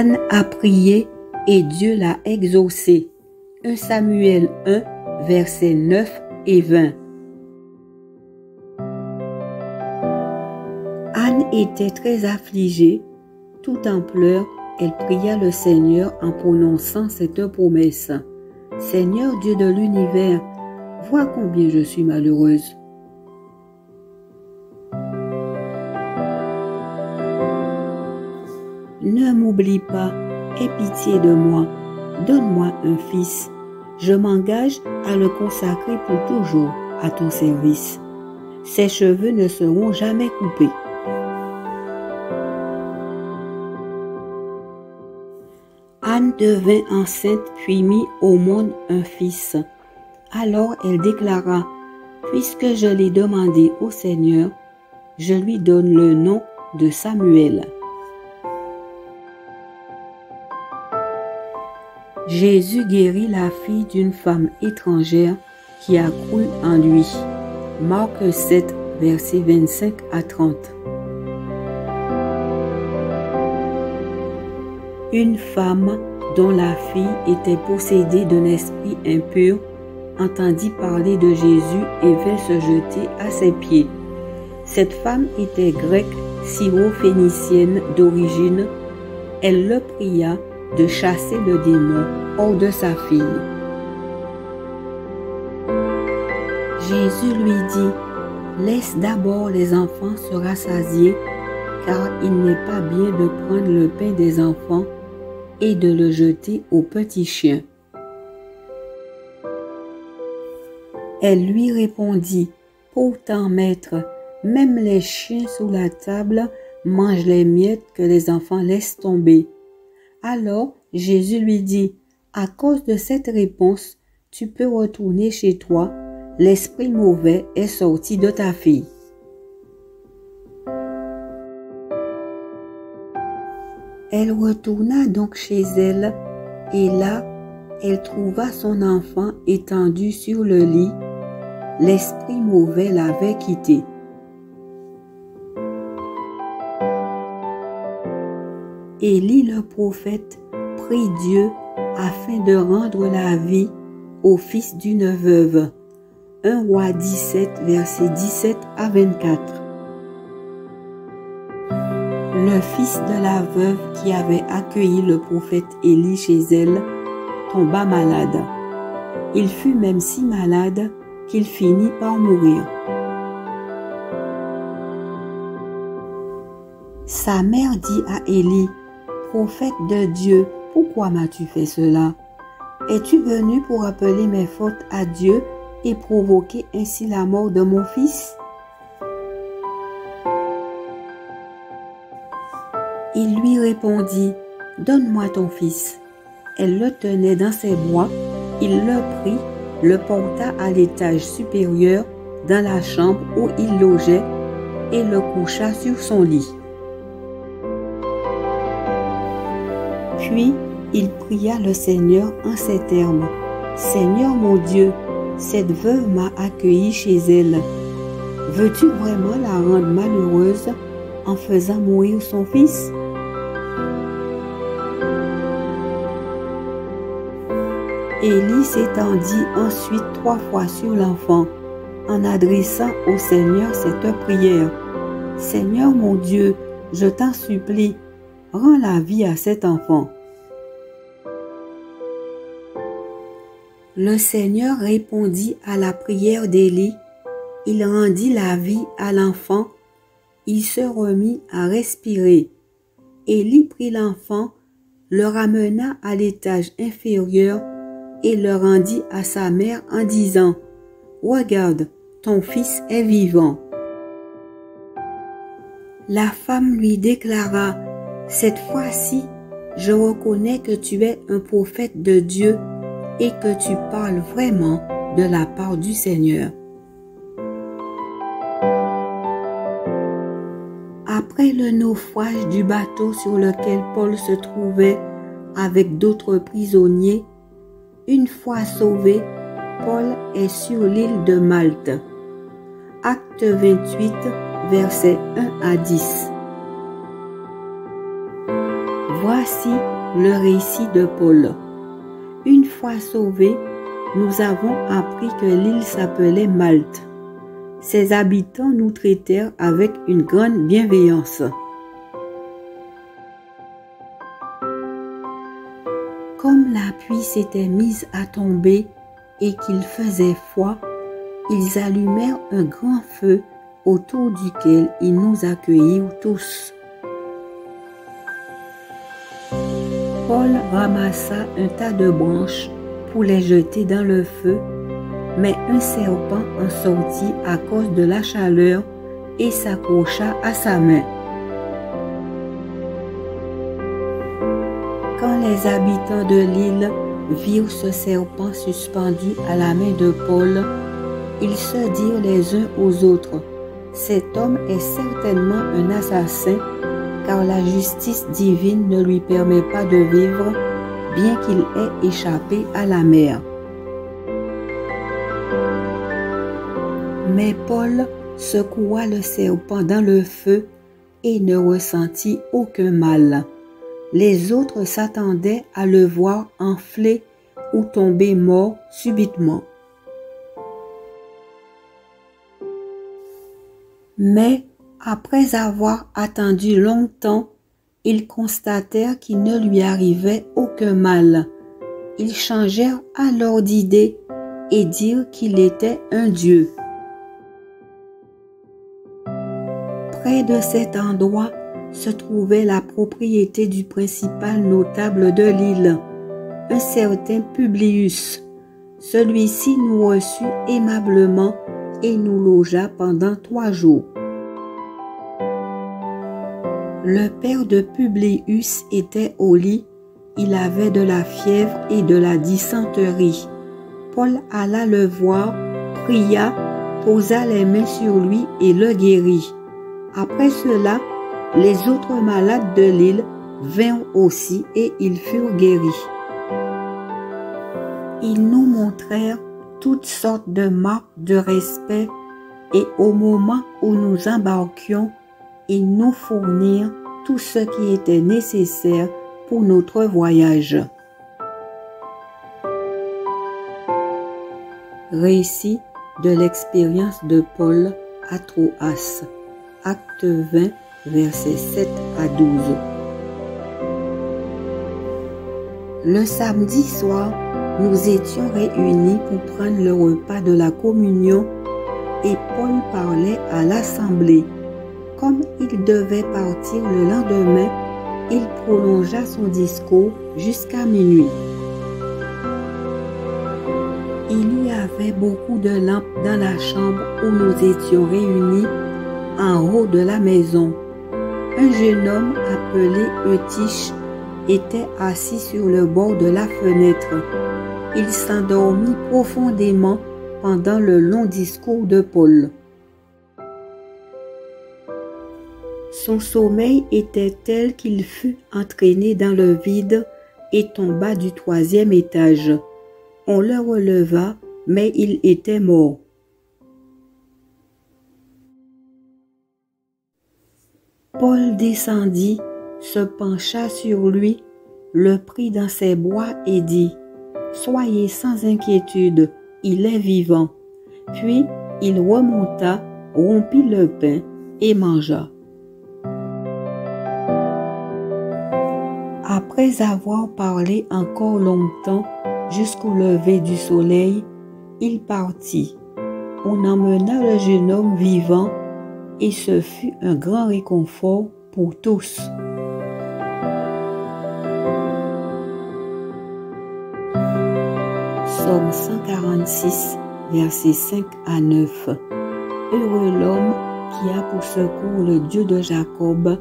Anne a prié et Dieu l'a exaucée. 1 Samuel 1, versets 9 et 20. Anne était très affligée. Tout en pleurs, elle pria le Seigneur en prononçant cette promesse. « Seigneur Dieu de l'univers, vois combien je suis malheureuse. » Ne m'oublie pas, aie pitié de moi, donne-moi un fils. Je m'engage à le consacrer pour toujours à ton service. Ses cheveux ne seront jamais coupés. Anne devint enceinte puis mit au monde un fils. Alors elle déclara, « Puisque je l'ai demandé au Seigneur, je lui donne le nom de Samuel. » Jésus guérit la fille d'une femme étrangère qui a cru en lui. Marc 7, versets 25 à 30. Une femme dont la fille était possédée d'un esprit impur entendit parler de Jésus et vint se jeter à ses pieds. Cette femme était grecque, syro-phénicienne d'origine. Elle le pria de chasser le démon hors de sa fille. Jésus lui dit, « Laisse d'abord les enfants se rassasier, car il n'est pas bien de prendre le pain des enfants et de le jeter aux petits chiens. » Elle lui répondit, « Pourtant, maître, même les chiens sous la table mangent les miettes que les enfants laissent tomber. » Alors Jésus lui dit, « À cause de cette réponse, tu peux retourner chez toi, l'esprit mauvais est sorti de ta fille. » Elle retourna donc chez elle, et là, elle trouva son enfant étendu sur le lit. L'esprit mauvais l'avait quitté. Élie le prophète prie Dieu afin de rendre la vie au fils d'une veuve. 1 Roi 17, versets 17 à 24. Le fils de la veuve qui avait accueilli le prophète Élie chez elle tomba malade. Il fut même si malade qu'il finit par mourir. Sa mère dit à Élie, « Prophète de Dieu, pourquoi m'as-tu fait cela? Es-tu venu pour appeler mes fautes à Dieu et provoquer ainsi la mort de mon fils? » Il lui répondit, « Donne-moi ton fils. » Elle le tenait dans ses bras, il le prit, le porta à l'étage supérieur dans la chambre où il logeait et le coucha sur son lit. Puis il pria le Seigneur en ces termes, « Seigneur mon Dieu, cette veuve m'a accueilli chez elle. Veux-tu vraiment la rendre malheureuse en faisant mourir son fils? » Élie s'étendit ensuite 3 fois sur l'enfant, en adressant au Seigneur cette prière. « Seigneur mon Dieu, je t'en supplie, rends la vie à cet enfant. » Le Seigneur répondit à la prière d'Élie. Il rendit la vie à l'enfant. Il se remit à respirer. Élie prit l'enfant, le ramena à l'étage inférieur et le rendit à sa mère en disant, « Regarde, ton fils est vivant. » La femme lui déclara, « Cette fois-ci, je reconnais que tu es un prophète de Dieu et que tu parles vraiment de la part du Seigneur. » Après le naufrage du bateau sur lequel Paul se trouvait avec d'autres prisonniers, une fois sauvé, Paul est sur l'île de Malte. Acte 28, versets 1 à 10. Voici le récit de Paul. Une fois sauvés, nous avons appris que l'île s'appelait Malte. Ses habitants nous traitèrent avec une grande bienveillance. Comme la pluie s'était mise à tomber et qu'il faisait froid, ils allumèrent un grand feu autour duquel ils nous accueillirent tous. Paul ramassa un tas de branches pour les jeter dans le feu, mais un serpent en sortit à cause de la chaleur et s'accrocha à sa main. Quand les habitants de l'île virent ce serpent suspendu à la main de Paul, ils se dirent les uns aux autres, « Cet homme est certainement un assassin, car la justice divine ne lui permet pas de vivre, bien qu'il ait échappé à la mer. » Mais Paul secoua le serpent dans le feu et ne ressentit aucun mal. Les autres s'attendaient à le voir enfler ou tomber mort subitement. Mais après avoir attendu longtemps, ils constatèrent qu'il ne lui arrivait aucun mal. Ils changèrent alors d'idée et dirent qu'il était un dieu. Près de cet endroit se trouvait la propriété du principal notable de l'île, un certain Publius. Celui-ci nous reçut aimablement et nous logea pendant 3 jours. Le père de Publius était au lit, il avait de la fièvre et de la dysenterie. Paul alla le voir, pria, posa les mains sur lui et le guérit. Après cela, les autres malades de l'île vinrent aussi et ils furent guéris. Ils nous montrèrent toutes sortes de marques de respect et au moment où nous embarquions, ils nous fournirent tout ce qui était nécessaire pour notre voyage. Récit de l'expérience de Paul à Troas, acte 20, versets 7 à 12. Le samedi soir, nous étions réunis pour prendre le repas de la communion et Paul parlait à l'assemblée. Comme il devait partir le lendemain, il prolongea son discours jusqu'à minuit. Il y avait beaucoup de lampes dans la chambre où nous étions réunis en haut de la maison. Un jeune homme appelé Eutyche était assis sur le bord de la fenêtre. Il s'endormit profondément pendant le long discours de Paul. Son sommeil était tel qu'il fut entraîné dans le vide et tomba du 3e étage. On le releva, mais il était mort. Paul descendit, se pencha sur lui, le prit dans ses bras et dit « Soyez sans inquiétude, il est vivant. » Puis il remonta, rompit le pain et mangea. Après avoir parlé encore longtemps jusqu'au lever du soleil, il partit. On emmena le jeune homme vivant et ce fut un grand réconfort pour tous. Psaume 146, versets 5 à 9. Heureux l'homme qui a pour secours le Dieu de Jacob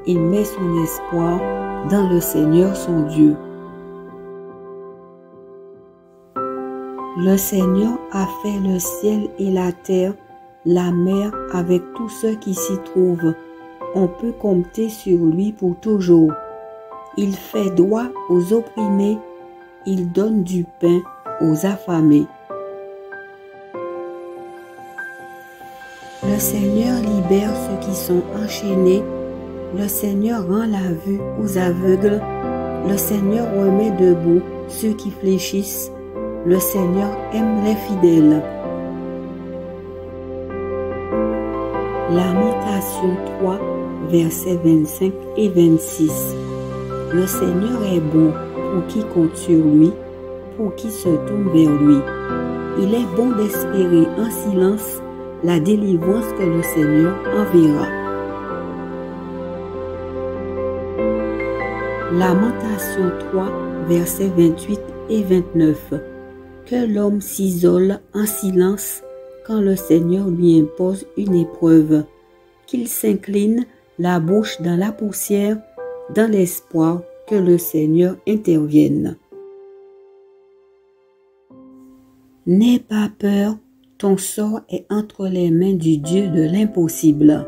et met son espoir dans le Seigneur son Dieu. Le Seigneur a fait le ciel et la terre, la mer avec tout ce qui s'y trouve. On peut compter sur lui pour toujours. Il fait droit aux opprimés, il donne du pain aux affamés. Le Seigneur libère ceux qui sont enchaînés, Le Seigneur rend la vue aux aveugles. Le Seigneur remet debout ceux qui fléchissent. Le Seigneur aime les fidèles. Lamentation 3, versets 25 et 26. Le Seigneur est bon pour qui compte sur lui, pour qui se tourne vers lui. Il est bon d'espérer en silence la délivrance que le Seigneur enverra. Lamentation 3, versets 28 et 29. Que l'homme s'isole en silence quand le Seigneur lui impose une épreuve, qu'il s'incline la bouche dans la poussière, dans l'espoir que le Seigneur intervienne. N'aie pas peur, ton sort est entre les mains du Dieu de l'impossible.